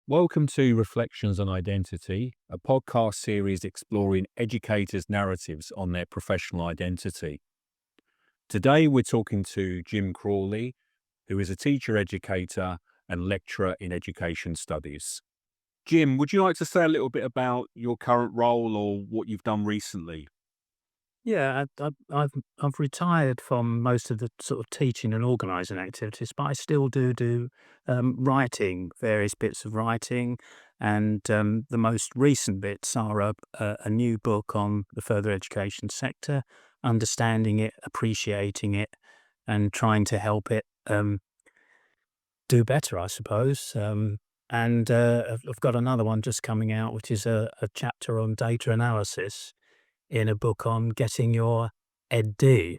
Welcome to Reflections on Identity, a podcast series exploring educators' narratives on their professional identity. Today, we're talking to Jim Crawley, who is a teacher educator and lecturer in education studies. Jim, would you like to say a little bit about your current role or what you've done recently? Yeah, I've retired from most of the sort of teaching and organising activities, but I still do writing, various bits of writing, and the most recent bits are a new book on the further education sector, understanding it, appreciating it, and trying to help it do better, I suppose. I've got another one just coming out, which is a chapter on data analysis in a book on getting your EdD,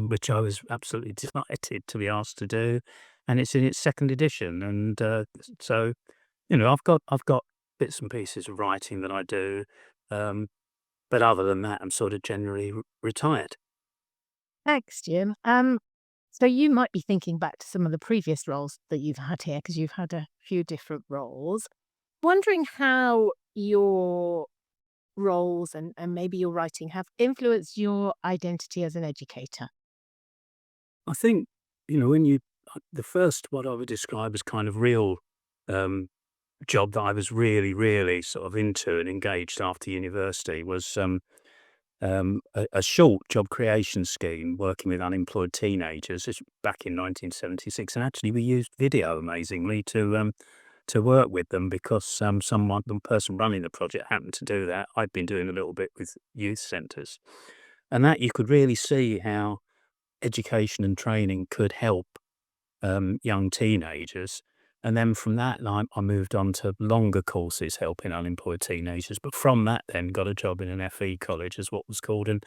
which I was absolutely delighted to be asked to do, and it's in its second edition. So I've got bits and pieces of writing that I do, um, but other than that, I'm sort of generally retired. Thanks, Jim. So you might be thinking back to some of the previous roles that you've had here because you've had a few different roles. Wondering how your roles and maybe your writing have influenced your identity as an educator. I think when the first what I would describe as kind of real um, job that I was really sort of into and engaged after university was a short job creation scheme working with unemployed teenagers. This was back in 1976, and actually we used video amazingly to work with them because the person running the project happened to do that. I'd been doing a little bit with youth centres, and that you could really see how education and training could help young teenagers. And then from that, I moved on to longer courses helping unemployed teenagers. But from that, then got a job in an FE college as what was called an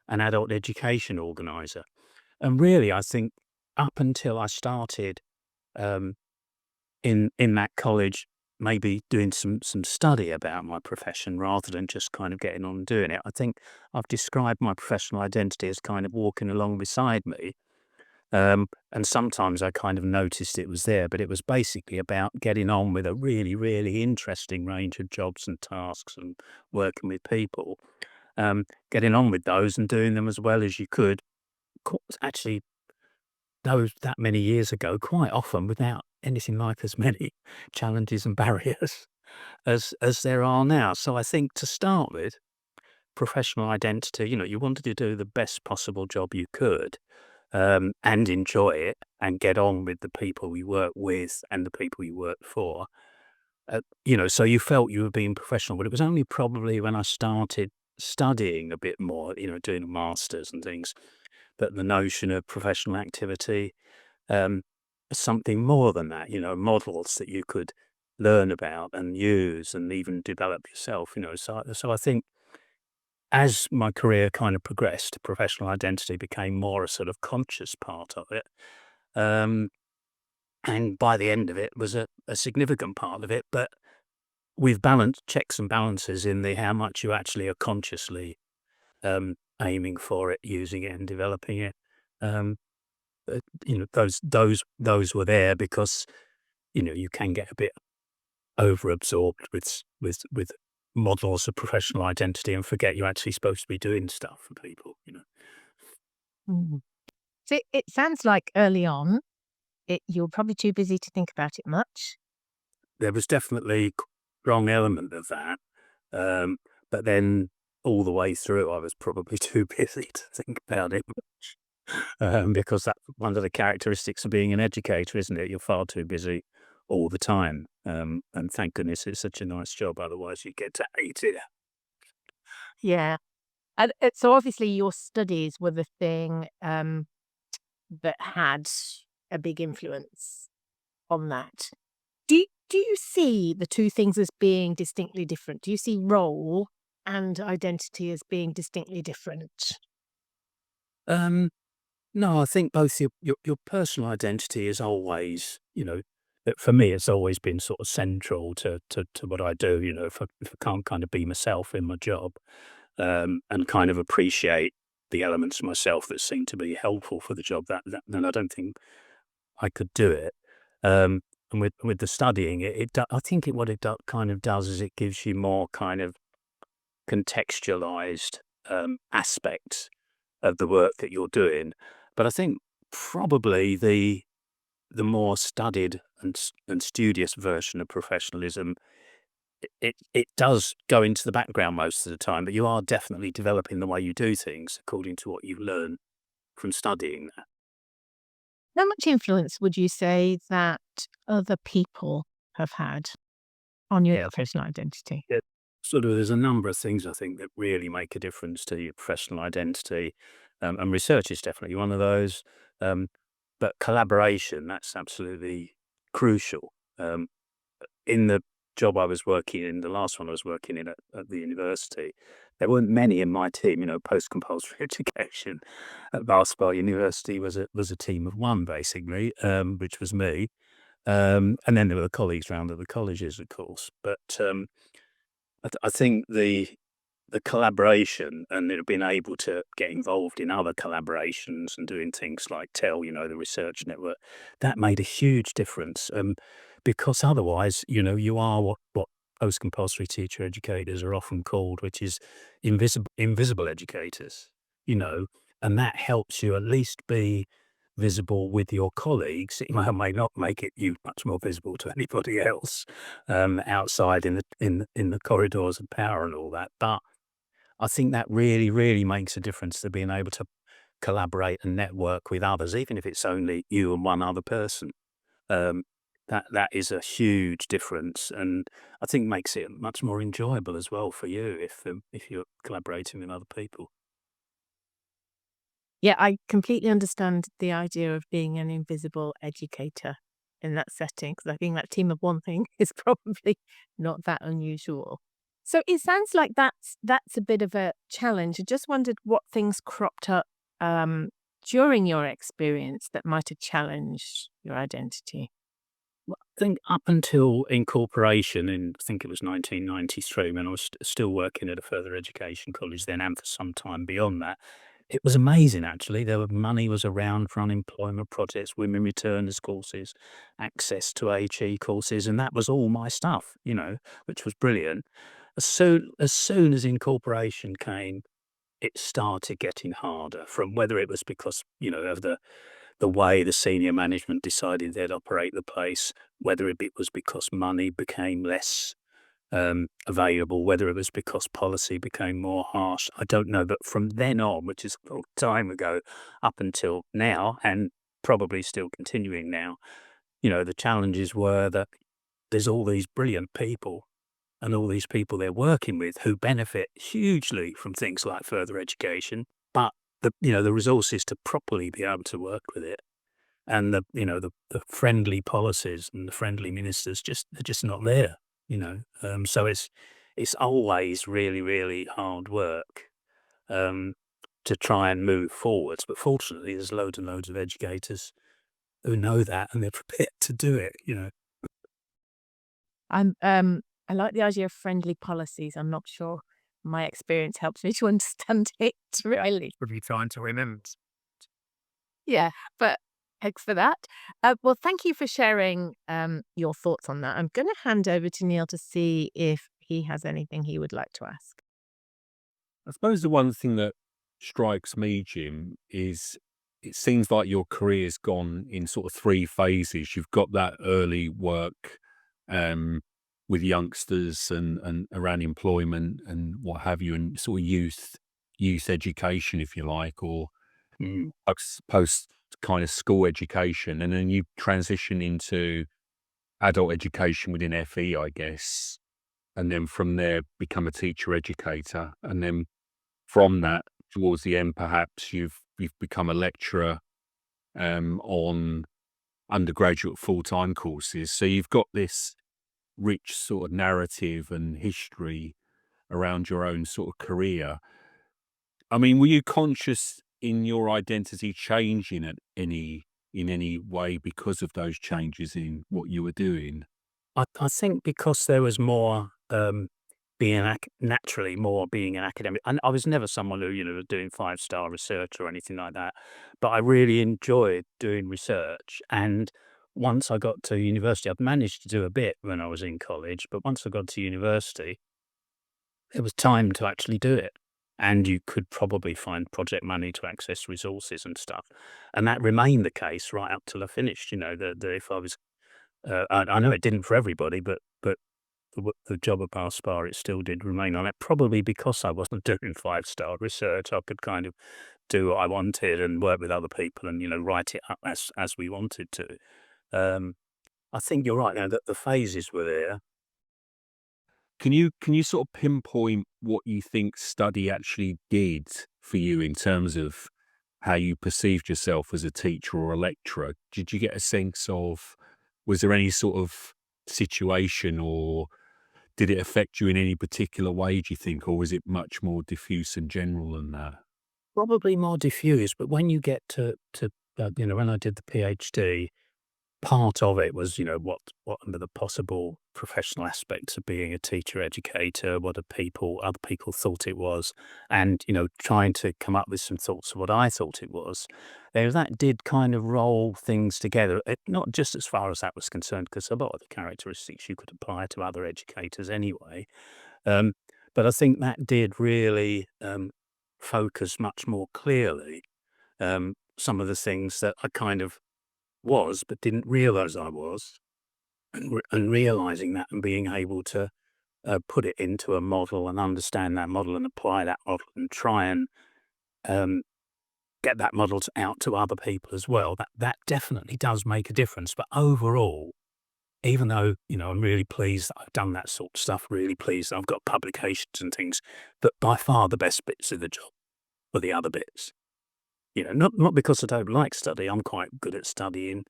adult education organizer. And really, I think up until I started um, in that college, maybe doing some study about my profession rather than just kind of getting on and doing it, I think I've described my professional identity as kind of walking along beside me, and sometimes I kind of noticed it was there, but it was basically about getting on with a really interesting range of jobs and tasks and working with people, getting on with those and doing them as well as you could. Actually, those that many years ago, quite often without anything like as many challenges and barriers as there are now. So I think to start with, professional identity, you wanted to do the best possible job you could, and enjoy it and get on with the people you work with and the people you work for. So you felt you were being professional, but it was only probably when I started studying a bit more, doing a master's and things, that the notion of professional activity, um, something more than that, models that you could learn about and use and even develop yourself. So I think as my career kind of progressed, professional identity became more a sort of conscious part of it. Um, and by the end of it was a significant part of it, but with balance, checks and balances in the how much you actually are consciously aiming for it, using it and developing it. Um, those were there because, you can get a bit over-absorbed with models of professional identity and forget you're actually supposed to be doing stuff for people. Mm. So it sounds like early on, you're probably too busy to think about it much. There was definitely strong element of that, um, but then all the way through, I was probably too busy to think about it much, because that's one of the characteristics of being an educator, isn't it? You're far too busy all the time, and thank goodness it's such a nice job, otherwise you get to hate it. Yeah. And so obviously your studies were the thing that had a big influence on that. Do you see the two things as being distinctly different? Do you see role and identity as being distinctly different? Um, no, I think both your personal identity is always, for me, it's always been sort of central to what I do. If I can't kind of be myself in my job, and kind of appreciate the elements of myself that seem to be helpful for the job, then I don't think I could do it. and with the studying, I think what it kind of does is it gives you more kind of contextualized aspects of the work that you're doing. But I think probably the more studied and studious version of professionalism, it does go into the background most of the time, but you are definitely developing the way you do things according to what you've learned from studying that. How much influence would you say that other people have had on your professional identity? Yeah. Sort of, there's a number of things I think that really make a difference to your professional identity, and research is definitely one of those. Um, but collaboration, that's absolutely crucial. In the job I was working in, the last one I was working in at the university, there weren't many in my team. Post-compulsory education at Basketball University was a team of one basically, which was me. And then there were colleagues around at the colleges, of course. But I think the collaboration and being able to get involved in other collaborations and doing things like the research network, that made a huge difference. Because otherwise, you are what post-compulsory teacher educators are often called, which is invisible educators, and that helps you at least be visible with your colleagues. It may or may not make you much more visible to anybody else outside in the corridors of power and all that. But I think that really, really makes a difference to being able to collaborate and network with others, even if it's only you and one other person. Um, that is a huge difference, and I think makes it much more enjoyable as well for you if you're collaborating with other people. Yeah, I completely understand the idea of being an invisible educator in that setting, because I think that team of one thing is probably not that unusual. So it sounds like that's a bit of a challenge. I just wondered what things cropped up during your experience that might have challenged your identity. Well, I think up until incorporation in, I think it was 1993, when I was still working at a further education college then, and for some time beyond that, it was amazing actually. Money was around for unemployment projects, women returners courses, access to HE courses, and that was all my stuff, which was brilliant. As soon as incorporation came, it started getting harder, from whether it was because, of the way the senior management decided they'd operate the place, whether it was because money became less available, whether it was because policy became more harsh. I don't know. But from then on, which is a long time ago, up until now, and probably still continuing now, the challenges were that there's all these brilliant people and all these people they're working with who benefit hugely from things like further education, but the resources to properly be able to work with it, and the friendly policies and the friendly ministers, they're just not there. So it's always really, really hard work um, to try and move forwards. But fortunately, there's loads and loads of educators who know that and they're prepared to do it. I like the idea of friendly policies. I'm not sure my experience helps me to understand it really. What are you trying to remember? Yeah, but thanks for that. Well, thank you for sharing your thoughts on that. I'm going to hand over to Neil to see if he has anything he would like to ask. I suppose the one thing that strikes me, Jim, is it seems like your career's gone in sort of three phases. You've got that early work um, with youngsters and around employment and what have you, and sort of youth education, if you like, or Mm. post kind of school education, and then you transition into adult education within FE, I guess, and then from there become a teacher educator, and then from that towards the end, perhaps you've become a lecturer on undergraduate full-time courses. So you've got this rich sort of narrative and history around your own sort of career. I mean, were you conscious in your identity changing in any way because of those changes in what you were doing? I think because there was more naturally more being an academic, and I was never someone who was doing 5-star research or anything like that, but I really enjoyed doing research, and once I got to university, I'd managed to do a bit when I was in college, but once I got to university, it was time to actually do it. And you could probably find project money to access resources and stuff. And that remained the case right up till I finished. If I was, I know it didn't for everybody, but the job at Barspar, it still did remain on it. Probably because I wasn't doing 5-star research, I could kind of do what I wanted and work with other people and write it up as we wanted to. I think you're right now that the phases were there. Can you sort of pinpoint what you think study actually did for you in terms of how you perceived yourself as a teacher or a lecturer? Did you get a sense of, was there any sort of situation, or did it affect you in any particular way, do you think, or was it much more diffuse and general than that? Probably more diffuse, but when you get to when I did the PhD, part of it was, what are the possible professional aspects of being a teacher educator, what other people thought it was, and, trying to come up with some thoughts of what I thought it was. That did kind of roll things together, not just as far as that was concerned, because a lot of the characteristics you could apply to other educators anyway. Um, but I think that did really focus much more clearly some of the things that I kind of was, but didn't realize I was, and realizing that and being able to put it into a model and understand that model and apply that model and try and um, get that model out to other people as well. That definitely does make a difference. But overall, even though I'm really pleased that I've done that sort of stuff, really pleased that I've got publications and things, but by far the best bits of the job were the other bits. Not because I don't like study. I'm quite good at studying,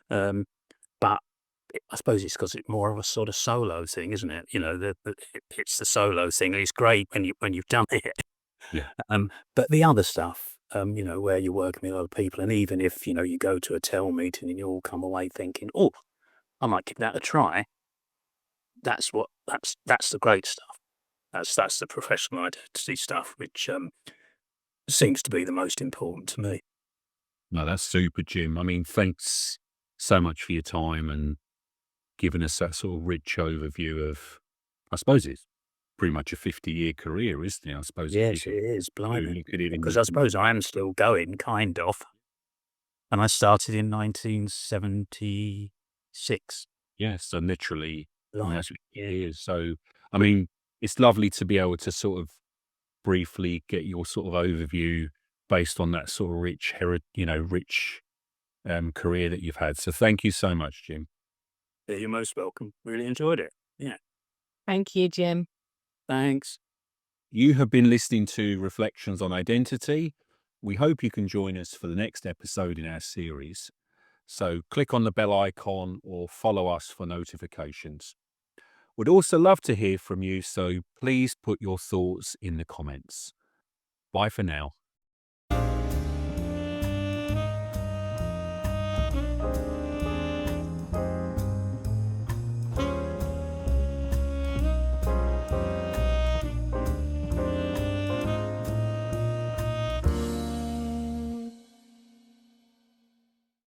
but I suppose it's because it's more of a sort of solo thing, isn't it? It's the solo thing. It's great when you've done it. Yeah. But the other stuff, where you're working with other people, and even if you go to a TEL meeting and you all come away thinking, "Oh, I might give that a try." That's the great stuff. That's the professional identity stuff, which seems to be the most important to me. No, that's super, Jim. I mean, thanks so much for your time and giving us that sort of rich overview of, I suppose it's pretty much a 50-year career, isn't it? I suppose if Yes, you it is, could blimey. look at it in Because I suppose I am still going, kind of. And I started in 1976. yes, so literally, I mean, Blimey, that's yeah. years. So, I mean, it's lovely to be able to sort of briefly get your sort of overview based on that sort of rich career that you've had. So thank you so much, Jim. Yeah, you're most welcome. Really enjoyed it. Yeah, Thank you, Jim. thanks. You have been listening to Reflections on Identity. We hope you can join us for the next episode in our series. So click on the bell icon or follow us for notifications. We'd also love to hear from you, so please put your thoughts in the comments. Bye for now.